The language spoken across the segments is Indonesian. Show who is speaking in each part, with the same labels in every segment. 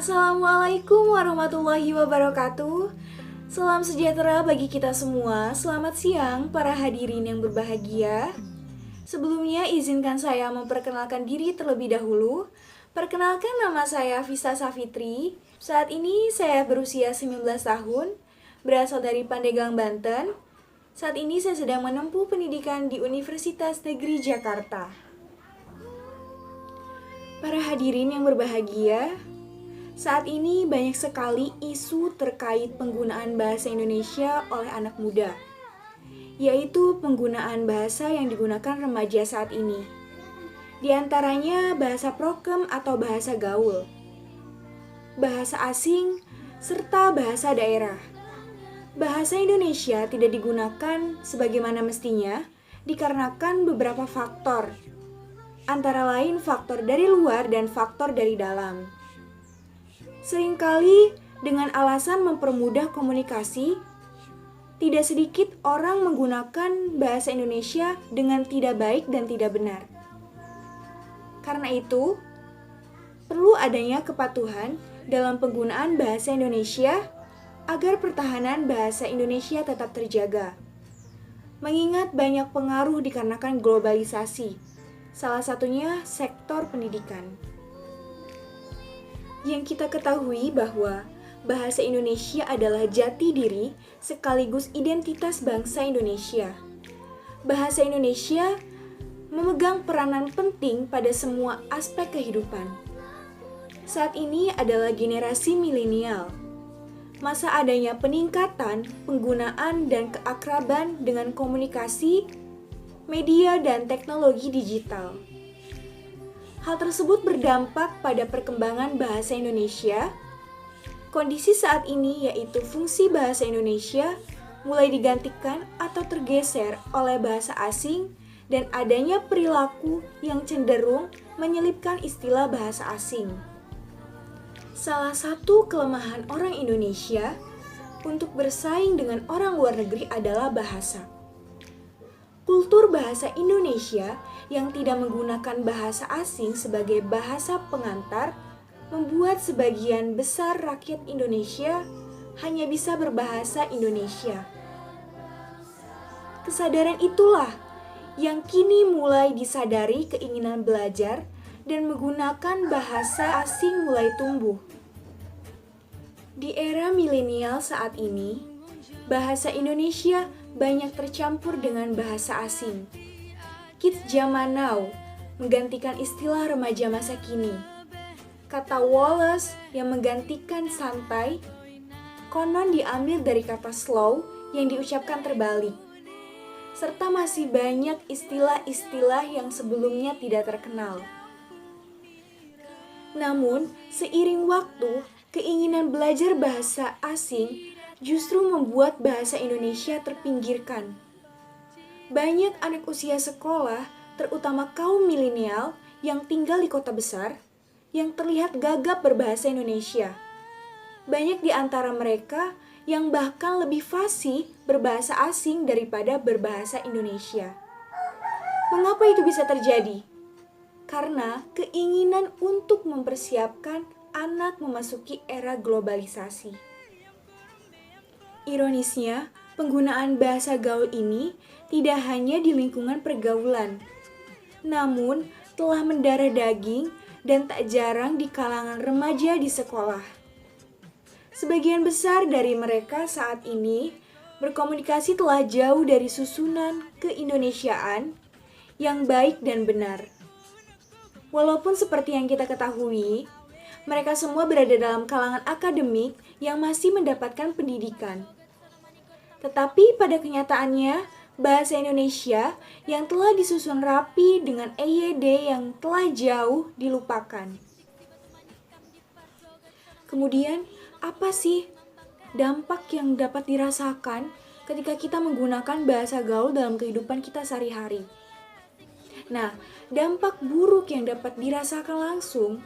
Speaker 1: Assalamualaikum warahmatullahi wabarakatuh. Salam sejahtera bagi kita semua. Selamat siang para hadirin yang berbahagia. Sebelumnya izinkan saya memperkenalkan diri terlebih dahulu. Perkenalkan, nama saya Vista Safitri. Saat ini saya berusia 19 tahun, berasal dari Pandeglang, Banten. Saat ini saya sedang menempuh pendidikan di Universitas Negeri Jakarta. Para hadirin yang berbahagia, saat ini banyak sekali isu terkait penggunaan bahasa Indonesia oleh anak muda, yaitu penggunaan bahasa yang digunakan remaja saat ini. Di antaranya bahasa prokem atau bahasa gaul, bahasa asing, serta bahasa daerah. Bahasa Indonesia tidak digunakan sebagaimana mestinya dikarenakan beberapa faktor, antara lain faktor dari luar dan faktor dari dalam. Seringkali dengan alasan mempermudah komunikasi, tidak sedikit orang menggunakan bahasa Indonesia dengan tidak baik dan tidak benar. Karena itu, perlu adanya kepatuhan dalam penggunaan bahasa Indonesia agar pertahanan bahasa Indonesia tetap terjaga. Mengingat banyak pengaruh dikarenakan globalisasi, salah satunya sektor pendidikan. Yang kita ketahui bahwa bahasa Indonesia adalah jati diri sekaligus identitas bangsa Indonesia. Bahasa Indonesia memegang peranan penting pada semua aspek kehidupan. Saat ini adalah generasi milenial. Masa adanya peningkatan penggunaan dan keakraban dengan komunikasi, media, dan teknologi digital. Hal tersebut berdampak pada perkembangan bahasa Indonesia. Kondisi saat ini yaitu fungsi bahasa Indonesia mulai digantikan atau tergeser oleh bahasa asing dan adanya perilaku yang cenderung menyelipkan istilah bahasa asing. Salah satu kelemahan orang Indonesia untuk bersaing dengan orang luar negeri adalah bahasa. Kultur bahasa Indonesia yang tidak menggunakan bahasa asing sebagai bahasa pengantar membuat sebagian besar rakyat Indonesia hanya bisa berbahasa Indonesia. Kesadaran itulah yang kini mulai disadari, keinginan belajar dan menggunakan bahasa asing mulai tumbuh. Di era milenial saat ini, bahasa Indonesia banyak tercampur dengan bahasa asing. Kids zaman now menggantikan istilah remaja masa kini. Kata Wallace yang menggantikan santai, konon diambil dari kata slow yang diucapkan terbalik. Serta masih banyak istilah-istilah yang sebelumnya tidak terkenal. Namun, seiring waktu, keinginan belajar bahasa asing justru membuat bahasa Indonesia terpinggirkan. Banyak anak usia sekolah, terutama kaum milenial yang tinggal di kota besar, yang terlihat gagap berbahasa Indonesia. Banyak di antara mereka yang bahkan lebih fasih berbahasa asing daripada berbahasa Indonesia. Mengapa itu bisa terjadi? Karena keinginan untuk mempersiapkan anak memasuki era globalisasi. Ironisnya, penggunaan bahasa gaul ini tidak hanya di lingkungan pergaulan, namun telah mendarah daging dan tak jarang di kalangan remaja di sekolah. Sebagian besar dari mereka saat ini berkomunikasi telah jauh dari susunan keindonesiaan yang baik dan benar. Walaupun seperti yang kita ketahui, mereka semua berada dalam kalangan akademik yang masih mendapatkan pendidikan. Tetapi pada kenyataannya, bahasa Indonesia yang telah disusun rapi dengan EYD yang telah jauh dilupakan. Kemudian, apa sih dampak yang dapat dirasakan ketika kita menggunakan bahasa gaul dalam kehidupan kita sehari-hari? Nah, dampak buruk yang dapat dirasakan langsung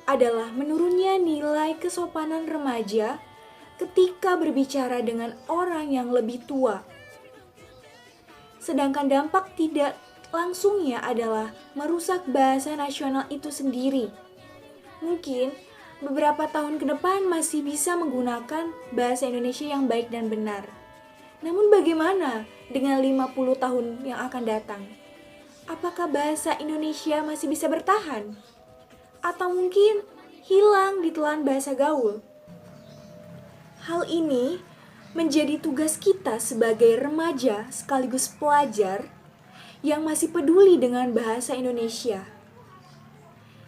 Speaker 1: adalah menurunnya nilai kesopanan remaja ketika berbicara dengan orang yang lebih tua. Sedangkan dampak tidak langsungnya adalah merusak bahasa nasional itu sendiri. Mungkin beberapa tahun ke depan masih bisa menggunakan bahasa Indonesia yang baik dan benar. Namun bagaimana dengan 50 tahun yang akan datang? Apakah bahasa Indonesia masih bisa bertahan? Atau mungkin hilang ditelan bahasa gaul? Hal ini menjadi tugas kita sebagai remaja sekaligus pelajar yang masih peduli dengan bahasa Indonesia.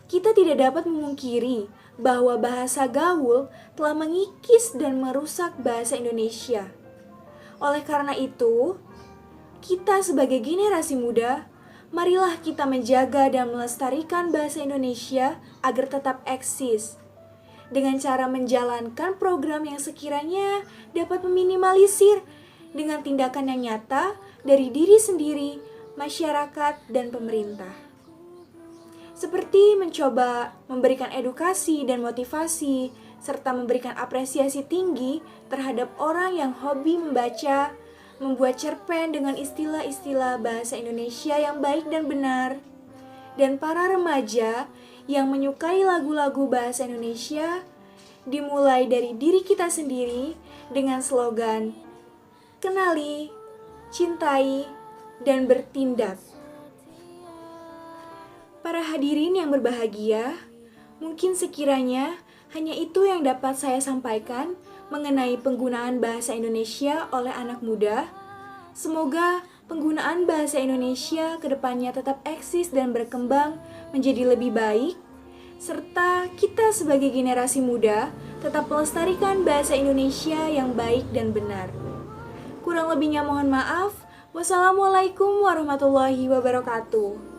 Speaker 1: Kita tidak dapat memungkiri bahwa bahasa gaul telah mengikis dan merusak bahasa Indonesia. Oleh karena itu, kita sebagai generasi muda, marilah kita menjaga dan melestarikan bahasa Indonesia agar tetap eksis, dengan cara menjalankan program yang sekiranya dapat meminimalisir dengan tindakan yang nyata dari diri sendiri, masyarakat, dan pemerintah. Seperti mencoba memberikan edukasi dan motivasi, serta memberikan apresiasi tinggi terhadap orang yang hobi membaca, membuat cerpen dengan istilah-istilah bahasa Indonesia yang baik dan benar, dan para remaja yang menyukai lagu-lagu bahasa Indonesia, dimulai dari diri kita sendiri dengan slogan kenali, cintai, dan bertindak. Para hadirin yang berbahagia, mungkin sekiranya hanya itu yang dapat saya sampaikan mengenai penggunaan bahasa Indonesia oleh anak muda. Semoga penggunaan bahasa Indonesia ke depannya tetap eksis dan berkembang menjadi lebih baik, serta kita sebagai generasi muda tetap melestarikan bahasa Indonesia yang baik dan benar. Kurang lebihnya mohon maaf. Wassalamualaikum warahmatullahi wabarakatuh.